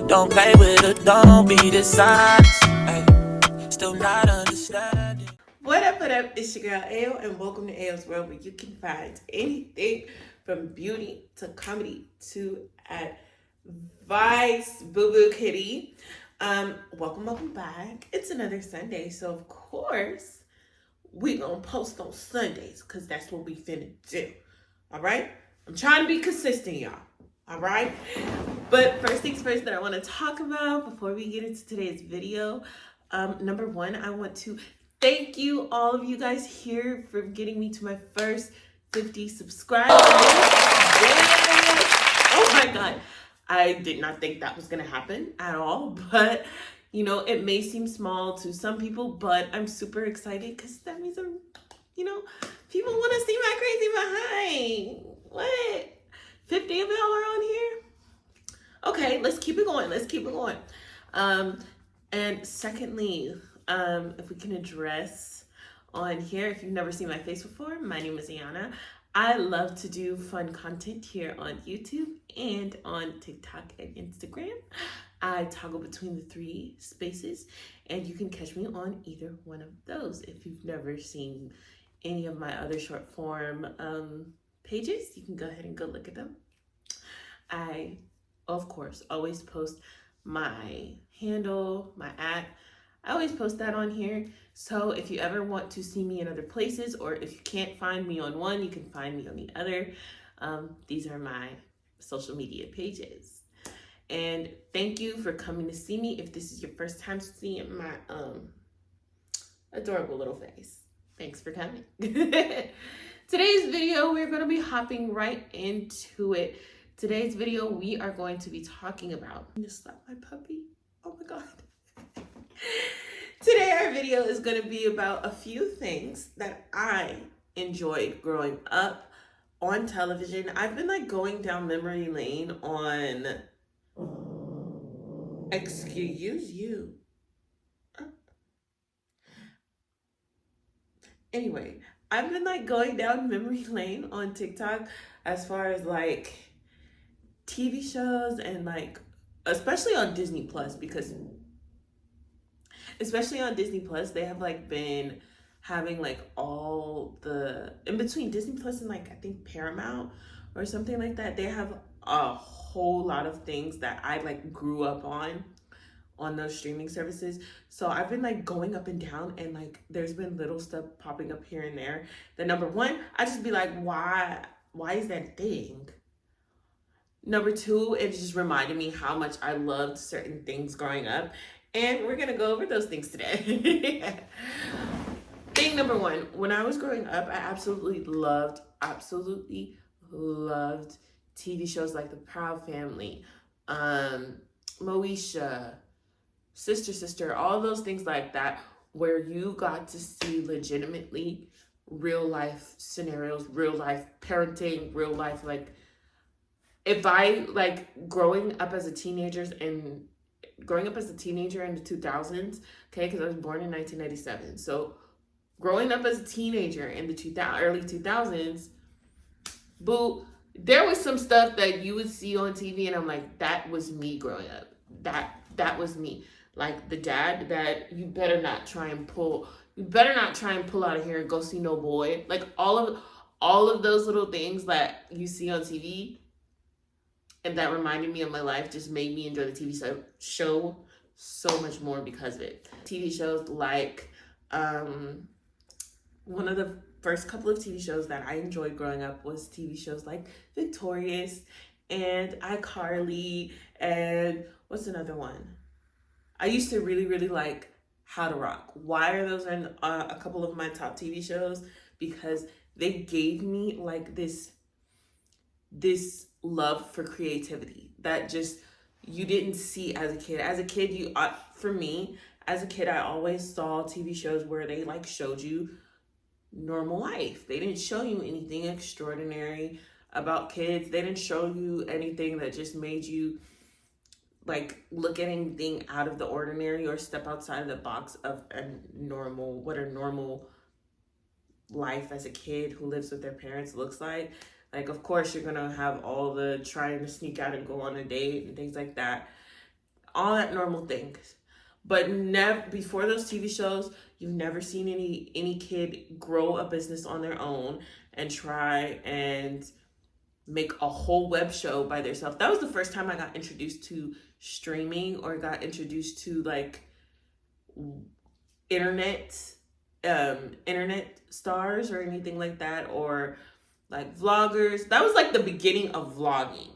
Don't play with it, don't be dishonest. Still not understanding. What up, It's your girl Ale, and welcome to Ale's World, where you can find anything from beauty to comedy to advice. Boo Boo Kitty. Welcome back. It's another Sunday, so of course we gonna post on Sundays because that's what we finna do. All right. I'm trying to be consistent, y'all. All right. But first things first that I want to talk about before we get into today's video. Number one, I want to thank you, all of you guys here, for getting me to my first 50 subscribers. Yes! Oh my God. I did not think that was going to happen at all, but you know, it may seem small to some people, but I'm super excited because that means people want to see my crazy behind. What? 50 of y'all are on here? Okay, let's keep it going. And secondly, if we can address on here, if you've never seen my face before, my name is Ayana. I love to do fun content here on YouTube and on TikTok and Instagram. I toggle between the three spaces, and you can catch me on either one of those. If you've never seen any of my other short form pages, you can go ahead and go look at them. I, of course, always post my handle, my @ I always post that on here. So if you ever want to see me in other places, or if you can't find me on one, you can find me on the other. These are my social media pages. And thank you for coming to see me. If this is your first time seeing my adorable little face, thanks for coming. Today's video, we're going to be hopping right into it. Today's video, we are going to be talking about... I'm gonna slap my puppy. Oh my God. Today, our video is going to be about a few things that I enjoyed growing up on television. I've been going down memory lane on... Excuse you. Anyway, I've been going down memory lane on TikTok as far as TV shows and especially on Disney Plus, because especially on Disney Plus, they have been having all the, in between Disney Plus and I think Paramount or something like that, they have a whole lot of things that I grew up on those streaming services. So I've been going up and down, and there's been little stuff popping up here and there that, number one, I just be why is that a thing? Number two, it just reminded me how much I loved certain things growing up. And we're going to go over those things today. Thing number one, when I was growing up, I absolutely loved TV shows like The Proud Family, Moesha, Sister, all those things like that, where you got to see legitimately real life scenarios, real life parenting, real life if I growing up as a teenager in the 2000s, okay, because I was born in 1997. So growing up as a teenager in the early 2000s, boo, there was some stuff that you would see on TV, and I'm that was me growing up. That was me. The dad that you better not try and pull out of here and go see no boy. All of those little things that you see on TV. And that reminded me of my life, just made me enjoy the TV show so much more because of it. TV shows one of the first couple of TV shows that I enjoyed growing up was TV shows like Victorious and iCarly, and what's another one? I used to really, really like How to Rock. Why are those in a couple of my top TV shows? Because they gave me this love for creativity that just you didn't see as a kid. As a kid, I always saw TV shows where they showed you normal life. They didn't show you anything extraordinary about kids. They didn't show you anything that just made you look at anything out of the ordinary or step outside of the box of what a normal life as a kid who lives with their parents looks like. Like, of course, you're gonna have all the trying to sneak out and go on a date and things like that. All that normal things. But never before those TV shows, you've never seen any kid grow a business on their own and try and make a whole web show by themselves. That was the first time I got introduced to streaming or got introduced to like internet internet stars or anything like that, or like vloggers. That was like the beginning of vlogging.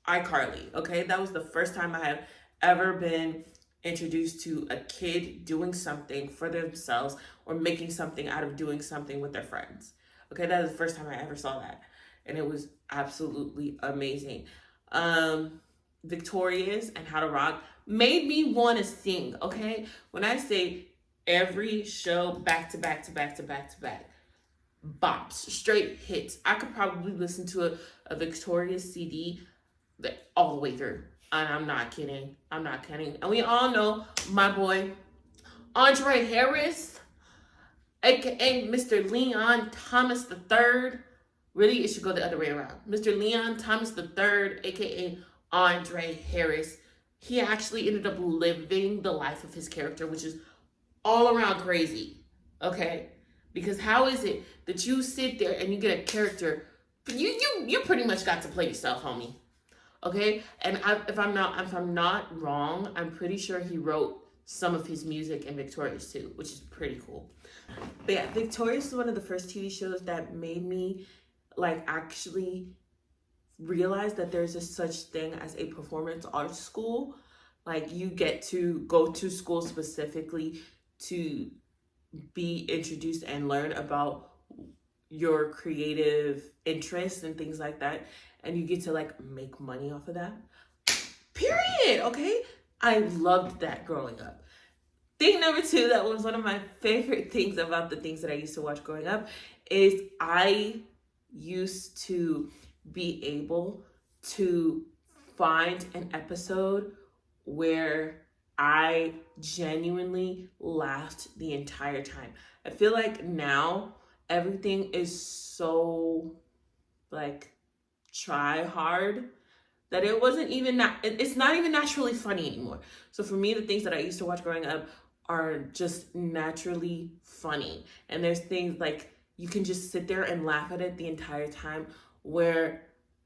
iCarly, okay? That was the first time I have ever been introduced to a kid doing something for themselves or making something out of doing something with their friends. Okay, that is the first time I ever saw that. And it was absolutely amazing. Victorious and How to Rock made me want to sing, okay? When I say every show back to back to back to back to back, bops, straight hits. I could probably listen to a Victorious CD all the way through. And I'm not kidding. I'm not kidding. And we all know my boy, Andre Harris, aka Mr. Leon Thomas III. Really, it should go the other way around. Mr. Leon Thomas III, aka Andre Harris. He actually ended up living the life of his character, which is all around crazy. Okay? Because how is it that you sit there and you get a character, you pretty much got to play yourself, homie. Okay? And if I'm not wrong, I'm pretty sure he wrote some of his music in Victorious too, which is pretty cool. But yeah, Victorious is one of the first TV shows that made me like actually realize that there's a such thing as a performance arts school. Like you get to go to school specifically to be introduced and learn about your creative interests and things like that, and you get to like make money off of that, period. Okay, I loved that growing up. Thing number two, that was one of my favorite things about the things that I used to watch growing up, is I used to be able to find an episode where I genuinely laughed the entire time. I feel like now everything is so like try hard that it wasn't even it's not even naturally funny anymore. So for me, the things that I used to watch growing up are just naturally funny. And there's things like you can just sit there and laugh at it the entire time, where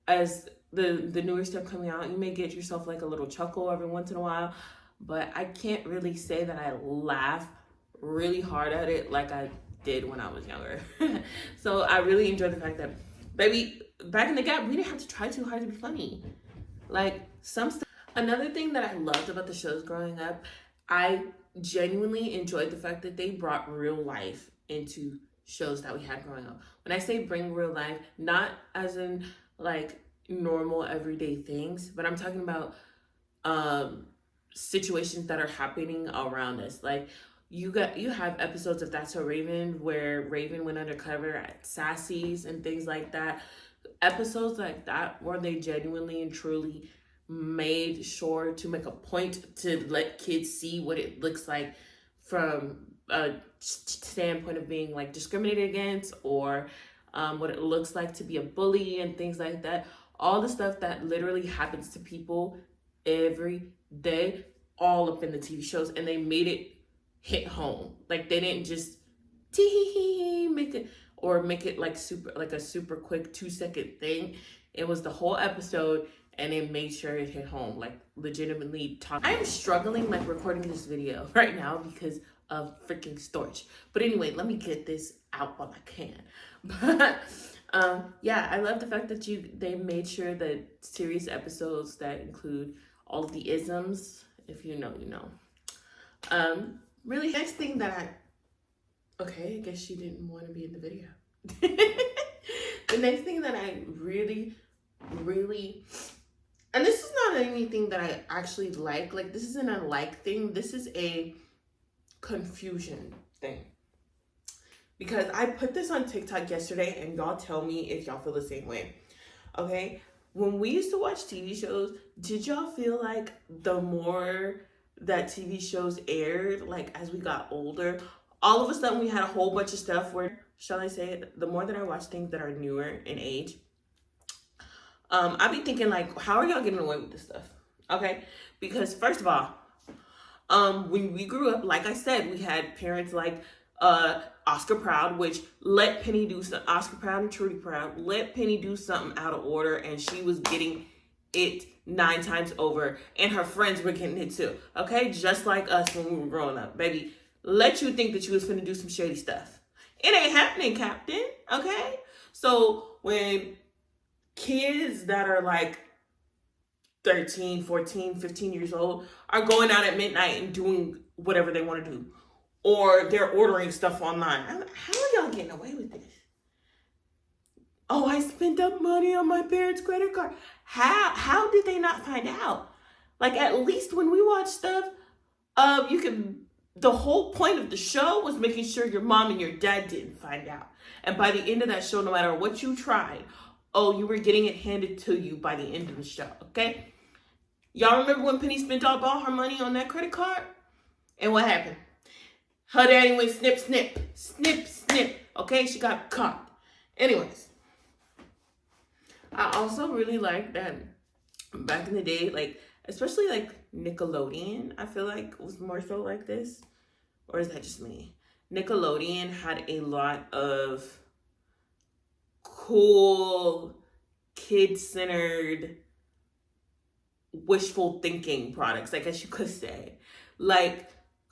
as the newer stuff coming out, you may get yourself like a little chuckle every once in a while, but I can't really say that I laugh really hard at it like I did when I was younger. So I really enjoyed the fact that, baby, back in the gap, we didn't have to try too hard to be funny. Like some stuff. Another thing that I loved about the shows growing up, I genuinely enjoyed the fact that they brought real life into shows that we had growing up. When I say bring real life, not as in like normal everyday things, but I'm talking about situations that are happening around us. Like you have episodes of That's So Raven where Raven went undercover at Sassy's and things like that. Episodes like that where they genuinely and truly made sure to make a point to let kids see what it looks like from a standpoint of being like discriminated against, or what it looks like to be a bully and things like that. All the stuff that literally happens to people every day, all up in the TV shows, and they made it hit home. Like they didn't just make it like a super quick 2-second thing. It was the whole episode, and it made sure it hit home. Like legitimately I am struggling like recording this video right now because of freaking storage. But anyway, let me get this out while I can. But yeah, I love the fact that they made sure that series episodes that include all of the isms, if you know, you know. Really, next thing that I guess you didn't want to be in the video. The next thing that I really, and this is not anything that I actually like this isn't a like thing, this is a confusion thing. Because I put this on TikTok yesterday, and y'all tell me if y'all feel the same way. Okay? When we used to watch TV shows, did y'all feel like the more that TV shows aired, like as we got older, all of a sudden we had a whole bunch of stuff where, shall I say it, the more that I watch things that are newer in age, I be thinking like, how are y'all getting away with this stuff? Okay, because first of all, when we grew up, like I said, we had parents like Oscar Proud, which let Penny do some, Oscar Proud and Trudy Proud, let Penny do something out of order, and she was getting it 9 times over, and her friends were getting it too. Okay, just like us when we were growing up, baby. Let you think that you was finna do some shady stuff. It ain't happening, Captain. Okay, so when kids that are like 13, 14, 15 years old are going out at midnight and doing whatever they want to do, or they're ordering stuff online, I'm like, how are y'all getting away with this? Oh, I spent up money on my parents' credit card. How did they not find out? Like, at least when we watch stuff, you can, the whole point of the show was making sure your mom and your dad didn't find out. And by the end of that show, no matter what you tried, oh, you were getting it handed to you by the end of the show, okay? Y'all remember when Penny spent all her money on that credit card? And what happened? Her daddy went snip, snip, snip, snip, okay? She got caught. Anyways, I also really like that back in the day, like, especially like Nickelodeon, I feel like was more so like this. Or is that just me? Nickelodeon had a lot of cool, kid-centered, wishful thinking products, I guess you could say. Like,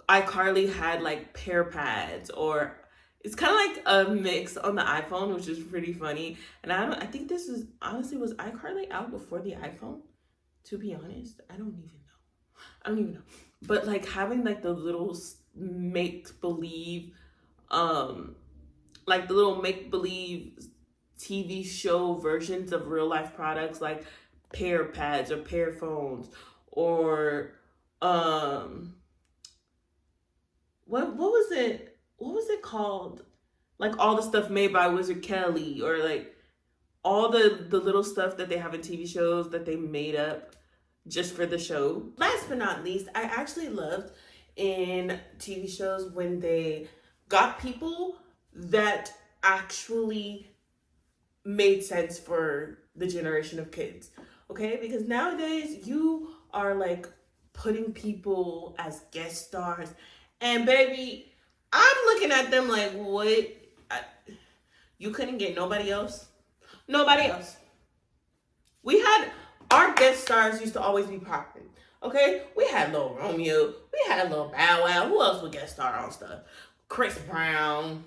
iCarly had like pear pads, or it's kind of like a mix on the iPhone, which is pretty funny. And I think this is, honestly, was iCarly out before the iPhone? To be honest, I don't even know. But like having like the little make-believe, like the little make-believe TV show versions of real life products, like pear pads or pear phones, or what was it called? Like all the stuff made by Wizard Kelly, or like all the little stuff that they have in TV shows that they made up just for the show. Last but not least, I actually loved in TV shows when they got people that actually made sense for the generation of kids, okay? Because nowadays you are like putting people as guest stars, and baby, I'm looking at them like, what? You couldn't get nobody else? Nobody else. We had, our guest stars used to always be popping, okay? We had Lil Romeo, we had Lil Bow Wow. Who else would guest star on stuff? Chris Brown,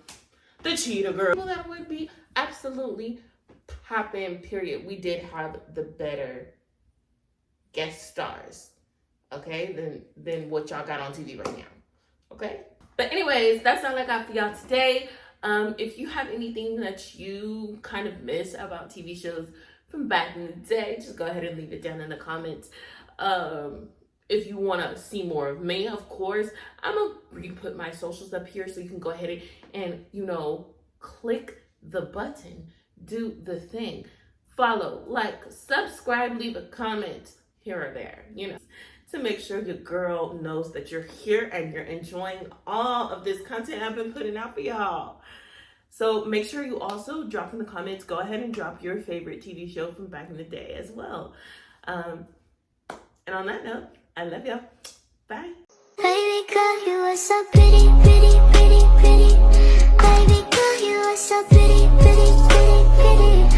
the Cheetah Girl. People that would be absolutely popping, period. We did have the better guest stars, okay, than what y'all got on TV right now, okay? But anyways, that's all I got for y'all today. If you have anything that you kind of miss about TV shows from back in the day, just go ahead and leave it down in the comments. If you want to see more of me, of course, I'm going to re-put my socials up here so you can go ahead and, you know, click the button, do the thing, follow, like, subscribe, leave a comment here or there, you know, to make sure your girl knows that you're here and you're enjoying all of this content I've been putting out for y'all. So make sure you also drop in the comments, go ahead and drop your favorite TV show from back in the day as well. And on that note, I love y'all. Bye. Baby girl, you are so pretty, pretty, pretty, pretty. Baby girl, you are so pretty, pretty, pretty, pretty.